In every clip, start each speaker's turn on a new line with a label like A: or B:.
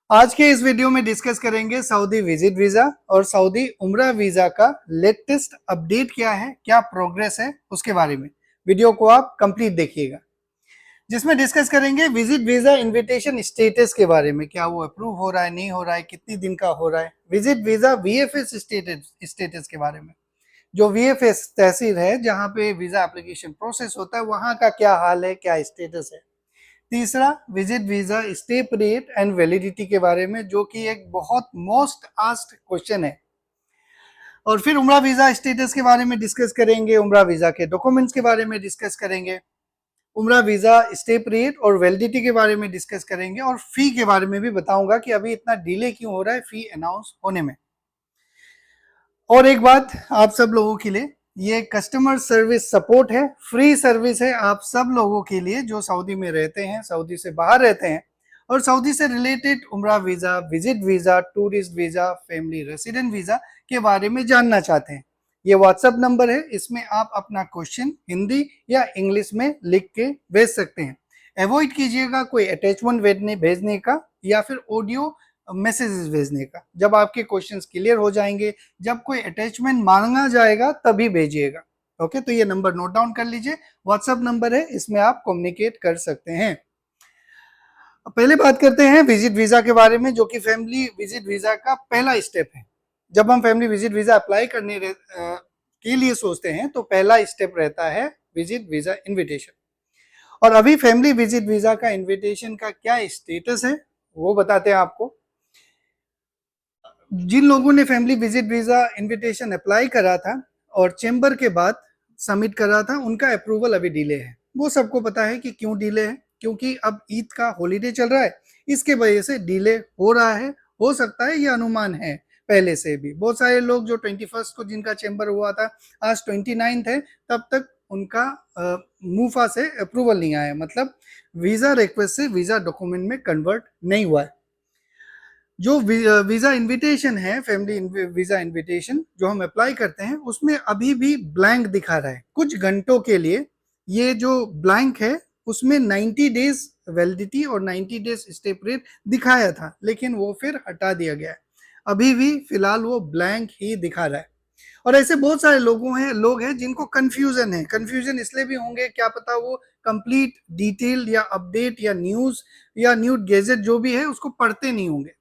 A: आज के इस वीडियो में डिस्कस करेंगे सऊदी विजिट वीजा और सऊदी उम्रा वीजा का लेटेस्ट अपडेट क्या है, क्या प्रोग्रेस है उसके बारे में। वीडियो को आप कंप्लीट देखिएगा, जिसमें डिस्कस करेंगे विजिट वीजा इनविटेशन स्टेटस के बारे में, क्या वो अप्रूव हो रहा है, नहीं हो रहा है, कितनी दिन का हो रहा है। विजिट वीजा वीएफएस स्टेटस के बारे में, जो वीएफएस तहसील है जहां पे वीजा एप्लीकेशन प्रोसेस होता है, वहां का क्या हाल है, क्या स्टेटस है। तीसरा, visit visa stay period and validity के बारे में, जो कि एक बहुत मोस्ट आस्क्ड क्वेश्चन है। और फिर उम्रा वीजा स्टेटस के बारे में डिस्कस करेंगे, उम्रा वीजा के डॉक्यूमेंट्स के बारे में डिस्कस करेंगे, उम्रा वीजा स्टे पीरियड और वैलिडिटी के बारे में डिस्कस करेंगे, और फी के बारे में भी बताऊंगा कि अभी इतना डिले क्यों हो रहा है फी अनाउंस होने में। और एक बात आप सब लोगों के लिए, ये कस्टमर सर्विस सपोर्ट है, फ्री सर्विस है आप सब लोगों के लिए जो सऊदी में रहते हैं, सऊदी से बाहर रहते हैं और सऊदी से रिलेटेड उम्रा visa, visit visa, tourist visa, family resident visa के बारे में जानना चाहते हैं। ये व्हाट्सएप नंबर है, इसमें आप अपना क्वेश्चन हिंदी या इंग्लिश में लिख के भेज सकते हैं। अवॉइड कीजिएगा कोई अटैचमेंट भेजने का या फिर ऑडियो मैसेजेस भेजने का। जब आपके क्वेश्चंस क्लियर हो जाएंगे, जब कोई अटैचमेंट मांगा जाएगा तभी भेजिएगा। ओके, तो ये नंबर नोट डाउन कर लीजिए, व्हाट्सएप नंबर है, इसमें आप कम्युनिकेट कर सकते हैं। पहले बात करते हैं विजिट वीजा के बारे में, जो कि फैमिली विजिट वीजा का पहला स्टेप है। जब हम फैमिली विजिट वीजा अप्लाई करने के लिए सोचते हैं तो पहला स्टेप रहता है विजिट वीजा इन्विटेशन। और अभी फैमिली विजिट वीजा का इन्विटेशन का क्या स्टेटस है वो बताते हैं आपको। जिन लोगों ने family visit visa invitation apply करा था और चेंबर के बाद सबमिट करा था, उनका अप्रूवल अभी डिले है। वो सबको पता है कि क्यों डिले है, क्योंकि अब ईद का हॉलीडे चल रहा है, इसके वजह से डिले हो रहा है। हो सकता है, ये अनुमान है पहले से भी। बहुत सारे लोग जो 21 को जिनका चेंबर हुआ था, आज 29 है, तब तक उनका मूफा से अप्रूवल नहीं आया, मतलब वीजा रिक्वेस्ट से वीजा डॉक्यूमेंट में कन्वर्ट नहीं हुआ है। जो वीजा इनविटेशन है, फैमिली वीजा इनविटेशन जो हम अप्लाई करते हैं, उसमें अभी भी ब्लैंक दिखा रहा है कुछ घंटों के लिए। ये जो ब्लैंक है उसमें 90 डेज वैलिडिटी और 90 डेज स्टे पीरियड दिखाया था, लेकिन वो फिर हटा दिया गया है। अभी भी फिलहाल वो ब्लैंक ही दिखा रहा है। और ऐसे बहुत सारे लोग हैं जिनको कंफ्यूजन है। कंफ्यूजन इसलिए भी होंगे, क्या पता वो कंप्लीट डिटेल या अपडेट या न्यूज या न्यू गैजेट जो भी है उसको पढ़ते नहीं होंगे।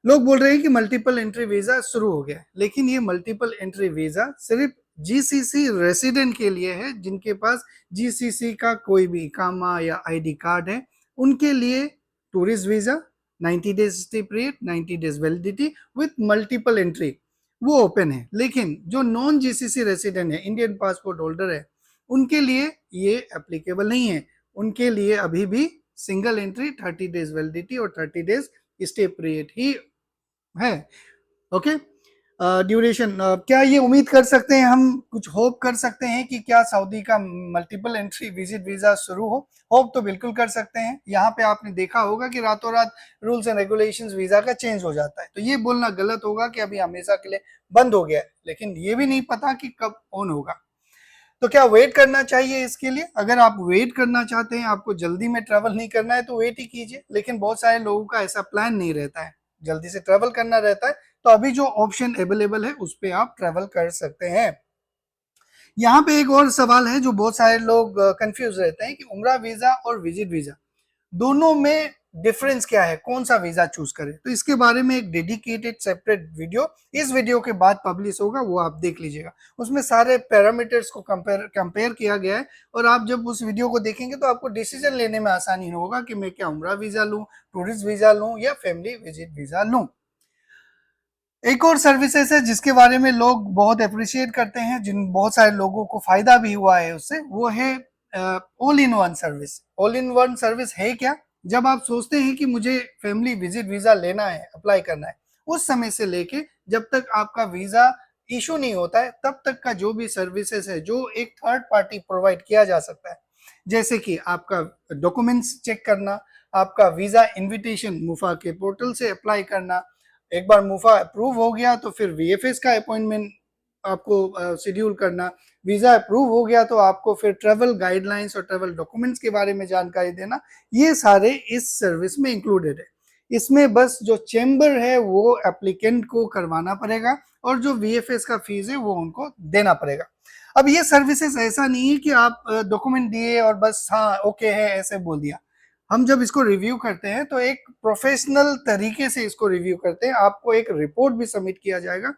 A: लोग बोल रहे हैं कि मल्टीपल एंट्री वीजा शुरू हो गया, लेकिन ये मल्टीपल एंट्री वीजा सिर्फ जीसीसी रेसिडेंट के लिए है, जिनके पास जीसीसी का कोई भी इकामा या आईडी कार्ड है उनके लिए tourist visa 90 days stay period, 90 days validity with multiple entry वो ओपन है। लेकिन जो नॉन जीसीसी रेसिडेंट है, इंडियन पासपोर्ट होल्डर है, उनके लिए ये एप्लीकेबल नहीं है। उनके लिए अभी भी सिंगल एंट्री 30 डेज वैलिडिटी और 30 डेज स्टे पीरियड ही है। ओके, ड्यूरेशन क्या ये उम्मीद कर सकते हैं, हम कुछ होप कर सकते हैं कि क्या सऊदी का मल्टीपल एंट्री विजिट वीजा शुरू हो? होप तो बिल्कुल कर सकते हैं। यहाँ पे आपने देखा होगा कि रातों रात रूल्स एंड रेगुलेशंस वीजा का चेंज हो जाता है, तो ये बोलना गलत होगा कि अभी हमेशा के लिए बंद हो गया है, लेकिन ये भी नहीं पता कि कब ऑन होगा। तो क्या वेट करना चाहिए इसके लिए? अगर आप वेट करना चाहते हैं, आपको जल्दी में ट्रेवल नहीं करना है, तो वेट ही कीजिए। लेकिन बहुत सारे लोगों का ऐसा प्लान नहीं रहता है, जल्दी से ट्रेवल करना रहता है, तो अभी जो ऑप्शन अवेलेबल है उस पर आप ट्रेवल कर सकते हैं। यहाँ पे एक और सवाल है जो बहुत सारे लोग कंफ्यूज रहते हैं कि उम्रा वीजा और विजिट वीजा दोनों में डिफरेंस क्या है, कौन सा वीजा चूज करें। तो इसके बारे में एक डेडिकेटेड सेपरेट वीडियो इस वीडियो के बाद पब्लिश होगा, वो आप देख लीजिएगा। उसमें सारे पैरामीटर्स को कंपेयर किया गया है, और आप जब उस वीडियो को देखेंगे तो आपको डिसीजन लेने में आसानी होगा कि मैं क्या उम्रा वीजा लूं, टूरिस्ट वीजा लूं या फैमिली विजिट वीजा लूं। एक और सर्विसेज है जिसके बारे में लोग बहुत अप्रिशिएट करते हैं, जिन बहुत सारे लोगों को फायदा भी हुआ है उससे, वो है all in one service. All in one service है क्या? जब आप सोचते हैं कि मुझे फैमिली विजिट वीजा लेना है, अप्लाई करना है, उस समय से लेके जब तक आपका वीजा इशू नहीं होता है, तब तक का जो भी सर्विसेज है जो एक थर्ड पार्टी प्रोवाइड किया जा सकता है, जैसे कि आपका डॉक्यूमेंट्स चेक करना, आपका वीजा इन्विटेशन मुफा के पोर्टल से अप्लाई करना, एक बार मुफा अप्रूव हो गया तो फिर वीएफएस का अपॉइंटमेंट आपको शेड्यूल करना, वीजा अप्रूव हो गया तो आपको फिर ट्रैवल गाइडलाइंस और ट्रैवल डॉक्यूमेंट्स के बारे में जानकारी देना, ये सारे इस सर्विस में इंक्लूडेड है। इसमें बस जो चेंबर है वो एप्लीकेंट को करवाना पड़ेगा और जो वीएफएस का फीस है वो उनको देना पड़ेगा। अब ये सर्विसेज ऐसा नहीं है कि आप डॉक्यूमेंट दिए और बस हाँ ओके है ऐसे बोल दिया। हम जब इसको रिव्यू करते हैं तो एक प्रोफेशनल तरीके से इसको रिव्यू करते हैं, आपको एक रिपोर्ट भी सबमिट किया जाएगा,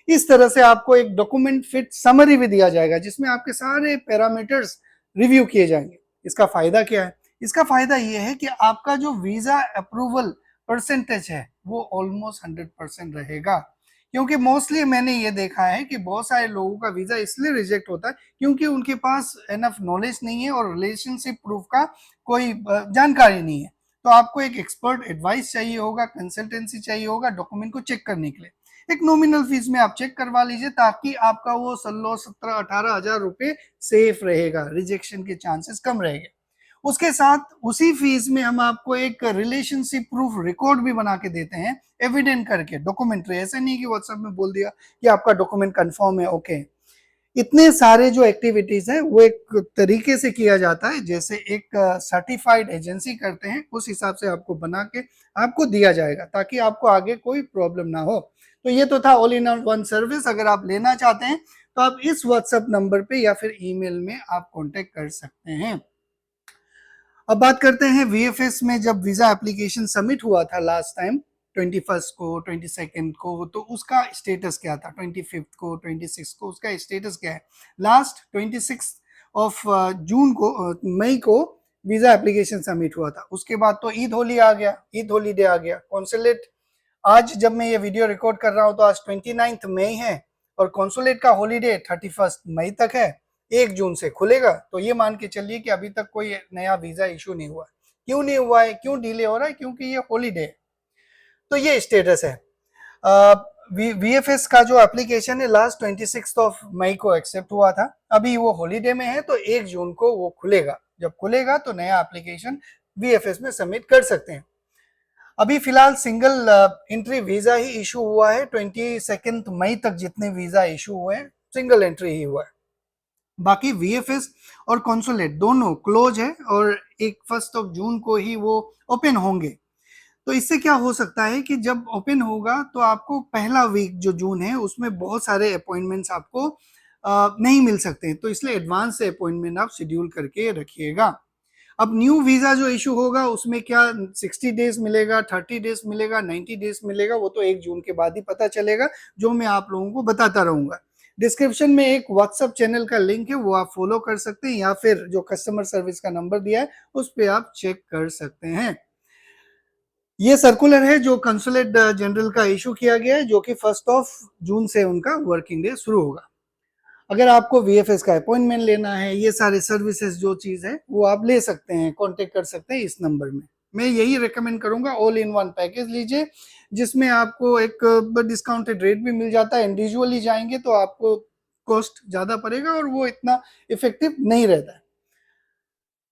A: इस तरह से आपको एक डॉक्यूमेंट फिट समरी भी दिया जाएगा जिसमें आपके सारे पैरामीटर्स रिव्यू किए जाएंगे। इसका फायदा क्या है? इसका फायदा ये है कि आपका जो वीजा अप्रूवल परसेंटेज है वो ऑलमोस्ट 100% रहेगा, क्योंकि मोस्टली मैंने ये देखा है कि बहुत सारे लोगों का वीजा इसलिए रिजेक्ट होता है क्योंकि उनके पास एनफ नॉलेज नहीं है और रिलेशनशिप प्रूफ का कोई जानकारी नहीं है। तो आपको एक एक्सपर्ट एडवाइस चाहिए होगा, कंसल्टेंसी चाहिए होगा डॉक्यूमेंट को चेक करने के लिए। एक नॉमिनल फीस में आप चेक करवा लीजिए ताकि आपका वो 16-17-18 हजार रुपए सेफ रहेगा, रिजेक्शन के चांसेस कम रहेंगे। उसके साथ उसी फीस में हम आपको एक रिलेशनशिप प्रूफ रिकॉर्ड भी बना के देते हैं, एविडेंट करके, डॉक्यूमेंट्री। ऐसे नहीं कि व्हाट्सएप में बोल दिया कि आपका डॉक्यूमेंट कंफर्म है, ओके। इतने सारे जो एक्टिविटीज है वो एक तरीके से किया जाता है जैसे एक सर्टिफाइड एजेंसी करते हैं, उस हिसाब से आपको बना के आपको दिया जाएगा ताकि आपको आगे कोई प्रॉब्लम ना हो। तो ये तो था ऑल इन वन सर्विस। अगर आप लेना चाहते हैं तो आप इस व्हाट्सएप नंबर पे या फिर ईमेल में आप कांटेक्ट कर सकते हैं। अब बात करते हैं वीएफएस में जब वीजा एप्लीकेशन सबमिट हुआ था लास्ट टाइम 21 को, 22 को, तो उसका स्टेटस क्या था? 25 को, 26 को उसका स्टेटस क्या है? लास्ट 26 ऑफ जून को, मई को वीजा एप्लीकेशन सबमिट हुआ था। उसके बाद तो ईद होली आ गया, ईद हॉलीडे आ गया। कॉन्सुलेट, आज जब मैं ये वीडियो रिकॉर्ड कर रहा हूँ तो आज 29 मई है और कॉन्सुलेट का हॉलीडे 31 मई तक है। 1 जून से खुलेगा। तो ये मान के चलिए कि अभी तक कोई नया वीजा इशू नहीं हुआ। क्यों नहीं हुआ है, क्यों डिले हो रहा है? क्योंकि ये हॉलीडे है। तो ये स्टेटस है। वीएफएस का जो एप्लीकेशन है लास्ट 26 ऑफ मई को एक्सेप्ट हुआ था, अभी वो हॉलीडे में है तो 1 जून को वो खुलेगा। जब खुलेगा तो नया एप्लीकेशन वीएफएस में सबमिट कर सकते हैं। अभी फिलहाल सिंगल एंट्री वीजा ही इशू हुआ है। 22 मई तक जितने वीजा इशू हुए हैं सिंगल एंट्री ही हुआ है। बाकी वीएफएस और कॉन्सुलेट दोनों क्लोज है और 1 जून को ही वो ओपन होंगे। तो इससे क्या हो सकता है कि जब ओपन होगा तो आपको पहला वीक जो जून है उसमें बहुत सारे अपॉइंटमेंट्स आपको नहीं मिल सकते, तो इसलिए एडवांस से अपॉइंटमेंट आप शेड्यूल करके रखिएगा। अब न्यू वीजा जो इशू होगा उसमें क्या 60 डेज मिलेगा, 30 डेज मिलेगा, 90 डेज मिलेगा, वो तो 1 जून के बाद ही पता चलेगा, जो मैं आप लोगों को बताता रहूंगा। डिस्क्रिप्शन में एक व्हाट्सएप चैनल का लिंक है, वो आप फॉलो कर सकते हैं, या फिर जो कस्टमर सर्विस का नंबर दिया है उस पर आप चेक कर सकते हैं। ये सर्कुलर है जो कंसुलेट जनरल का इशू किया गया है, जो कि 1 जून से उनका वर्किंग डे शुरू होगा। अगर आपको वीएफएस का अपॉइंटमेंट लेना है, ये सारे सर्विसेज जो चीज है वो आप ले सकते हैं, कांटेक्ट कर सकते हैं इस नंबर में। मैं यही रेकमेंड करूंगा, ऑल इन वन पैकेज लीजिए जिसमें आपको एक डिस्काउंटेड रेट भी मिल जाता है। इंडिविजुअली जाएंगे तो आपको कॉस्ट ज्यादा पड़ेगा और वो इतना इफेक्टिव नहीं रहता है।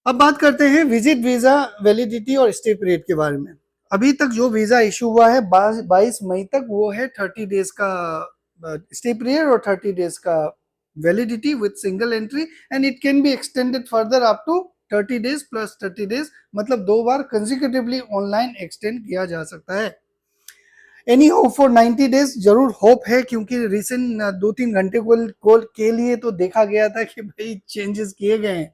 A: अब बात करते हैं विजिट वीजा वैलिडिटी और स्टे पीरियड के बारे में। अभी तक जो वीजा इशू हुआ है 22 मई तक, वो है 30 डेज का स्टे पीरियड और 30 डेज का validity with single entry, and it can be extended further up to 30 days plus 30 days, मतलब 2 बार कंसेक्यूटिवली ऑनलाइन एक्सटेंड किया जा सकता है। एनी होप फॉर 90 डेज, जरूर होप है क्योंकि रिसेंट 2-3 घंटे के लिए तो देखा गया था कि भाई चेंजेस किए गए हैं।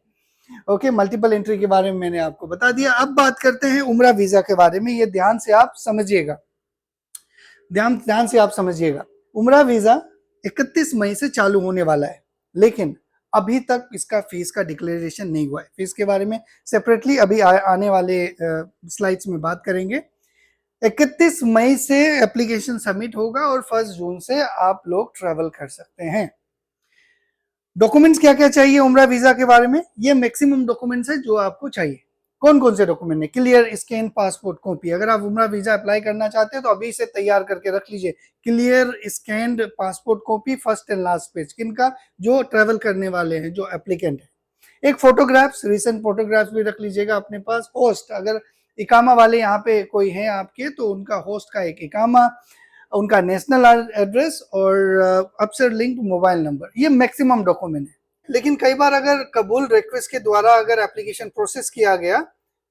A: ओके, मल्टीपल एंट्री के बारे में मैंने आपको बता दिया। अब बात करते हैं उम्रा वीजा के बारे में। ये ध्यान से आप समझिएगा, ध्यान से आप समझिएगा। उम्रा वीजा 31 मई से चालू होने वाला है, लेकिन अभी तक इसका फीस का डिक्लेरेशन नहीं हुआ है। फीस के बारे में सेपरेटली अभी आने वाले स्लाइड्स में बात करेंगे। 31 मई से एप्लीकेशन सबमिट होगा और 1 जून से आप लोग ट्रेवल कर सकते हैं। डॉक्यूमेंट्स क्या क्या चाहिए उम्रा वीजा के बारे में? ये मैक्सिमम डॉक्यूमेंट्स है जो आपको चाहिए। कौन कौन से डॉक्यूमेंट है? Clear scan passport copy. अगर आप उम्रा वीजा अप्लाई करना चाहते हैं तो अभी से तैयार करके रख लीजिए। Clear scanned passport copy, first and last page, किनका? जो ट्रेवल करने वाले हैं, जो एप्लीकेंट है। एक फोटोग्राफ्स, रिसेंट फोटोग्राफ्स भी रख लीजिएगा अपने पास। होस्ट, अगर इकामा वाले यहाँ पे कोई है आपके तो उनका होस्ट का एक इकामा, उनका नेशनल एड्रेस और अपसर लिंक मोबाइल नंबर, ये मैक्सिमम डॉक्यूमेंट है। लेकिन कई बार अगर कबूल रिक्वेस्ट के द्वारा अगर एप्लीकेशन प्रोसेस किया गया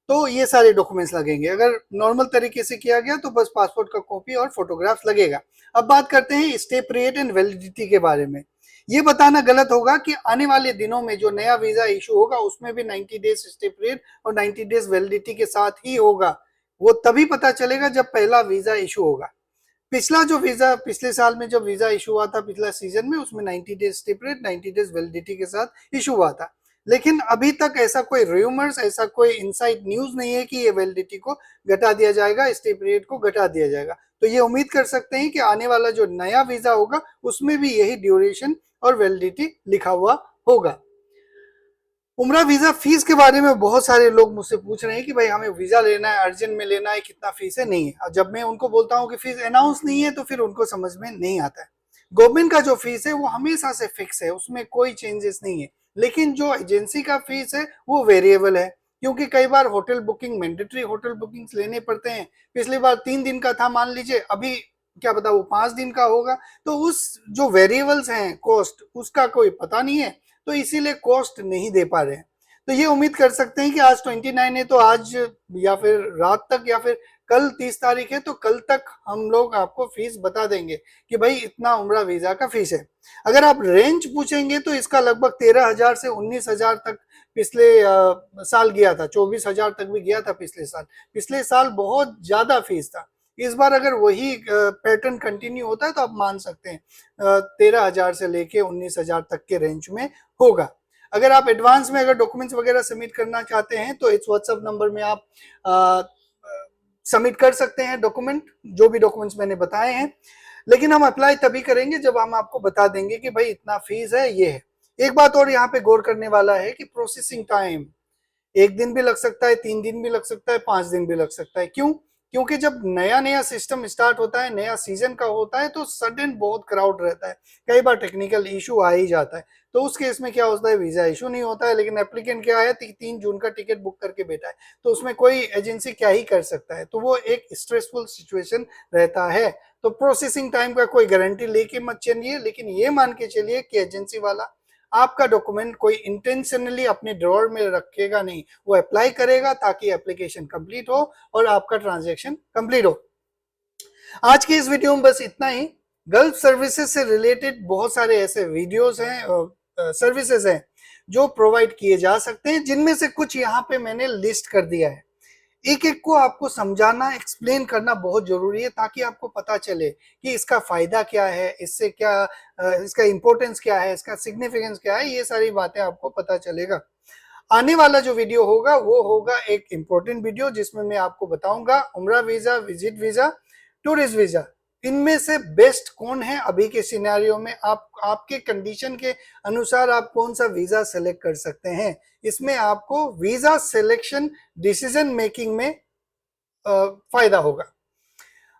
A: तो ये सारे डॉक्यूमेंट्स लगेंगे। अगर नॉर्मल तरीके से किया गया तो बस पासपोर्ट का कॉपी और फोटोग्राफ लगेगा। अब बात करते हैं स्टे पीरियड एंड वैलिडिटी के बारे में। ये बताना गलत होगा कि आने वाले दिनों में जो नया वीजा इशू होगा उसमें भी 90 डेज स्टे पीरियड और 90 डेज वैलिडिटी के साथ ही होगा। वो तभी पता चलेगा जब पहला वीजा इशू होगा। पिछला जो वीजा पिछले साल में जब वीजा इशू हुआ था पिछला सीजन में, उसमें 90 days stay period 90 days validity के साथ इशू हुआ था। लेकिन अभी तक ऐसा कोई रूमर्स, ऐसा कोई इनसाइड न्यूज नहीं है कि ये वैलिडिटी को घटा दिया जाएगा, स्टे पीरियड को घटा दिया जाएगा। तो ये उम्मीद कर सकते हैं कि आने वाला जो नया वीजा होगा उसमें भी यही ड्यूरेशन और वैलिडिटी लिखा हुआ होगा। उम्रा वीजा फीस के बारे में बहुत सारे लोग मुझसे पूछ रहे हैं कि भाई हमें वीजा लेना है, अर्जेंट में लेना है, कितना फीस है, नहीं है। और जब मैं उनको बोलता हूँ कि फीस अनाउंस नहीं है तो फिर उनको समझ में नहीं आता है। गवर्नमेंट का जो फीस है वो हमेशा से फिक्स है, उसमें कोई चेंजेस नहीं है। लेकिन जो एजेंसी का फीस है वो वेरिएबल है, क्योंकि कई बार hotel booking, mandatory hotel booking लेने पड़ते हैं। पिछली बार 3 दिन का था मान लीजिए, अभी क्या पता वो 5 दिन का होगा। तो उस जो वेरिएबल्स हैं कॉस्ट, उसका कोई पता नहीं है, तो इसीलिए कॉस्ट नहीं दे पा रहे हैं। तो ये उम्मीद कर सकते हैं कि आज 29 है तो आज या फिर रात तक या फिर कल 30 तारीख है तो कल तक हम लोग आपको फीस बता देंगे कि भाई इतना उम्रा वीजा का फीस है। अगर आप रेंज पूछेंगे तो इसका लगभग 13,000 से 19,000 तक पिछले साल गया था, 24,000 तक भी गया था पिछले साल। पिछले साल बहुत ज्यादा फीस था। इस बार अगर वही पैटर्न कंटिन्यू होता है तो आप मान सकते हैं 13,000 से लेके 19,000 तक के रेंज में होगा। अगर आप एडवांस में अगर डॉक्यूमेंट्स वगैरह सबमिट करना चाहते हैं तो इस व्हाट्सएप नंबर में आप सबमिट कर सकते हैं डॉक्यूमेंट, जो भी डॉक्यूमेंट्स मैंने बताए हैं। लेकिन हम अप्लाई तभी करेंगे जब हम आपको बता देंगे कि भाई इतना फीस है, ये है। एक बात और यहाँ पे गौर करने वाला है कि प्रोसेसिंग टाइम 1 दिन भी लग सकता है, 3 दिन भी लग सकता है, 5 दिन भी लग सकता है। क्यों? क्योंकि जब नया नया सिस्टम स्टार्ट होता है, नया सीजन का होता है, तो सडन बहुत क्राउड रहता है, कई बार टेक्निकल इशू आ ही जाता है। तो उस केस में क्या होता है, वीजा इशू नहीं होता है, लेकिन एप्लीकेंट क्या है 3 जून का टिकट बुक करके बैठा है, तो उसमें कोई एजेंसी क्या ही कर सकता है। तो वो एक स्ट्रेसफुल सिचुएशन रहता है। तो प्रोसेसिंग टाइम का कोई गारंटी लेके मत चलिए, लेकिन ये मान के चलिए कि एजेंसी वाला आपका डॉक्यूमेंट कोई इंटेंशनली अपने ड्रॉर में रखेगा नहीं, वो अप्लाई करेगा ताकि एप्लीकेशन कंप्लीट हो और आपका ट्रांजैक्शन कंप्लीट हो। आज की इस वीडियो में बस इतना ही। गल्फ सर्विसेज से रिलेटेड बहुत सारे ऐसे वीडियोस हैं, सर्विसेज हैं जो प्रोवाइड किए जा सकते हैं, जिनमें से कुछ यहाँ पे मैंने लिस्ट कर दिया है। एक एक को आपको समझाना, एक्सप्लेन करना बहुत जरूरी है, ताकि आपको पता चले कि इसका फायदा क्या है, इससे क्या इसका इंपॉर्टेंस क्या है, इसका सिग्निफिकेंस क्या है, ये सारी बातें आपको पता चलेगा। आने वाला जो वीडियो होगा वो होगा एक इंपॉर्टेंट वीडियो, जिसमें मैं आपको बताऊंगा उम्रा visa, visit visa, tourist visa, इनमें से बेस्ट कौन है अभी के सिनेरियो में। आपके कंडीशन के अनुसार आप कौन सा वीजा सेलेक्ट कर सकते हैं। इसमें आपको वीजा सिलेक्शन डिसीजन मेकिंग में फायदा होगा।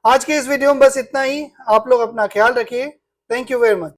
A: आज के इस वीडियो में बस इतना ही। आप लोग अपना ख्याल रखिए। Thank you very much.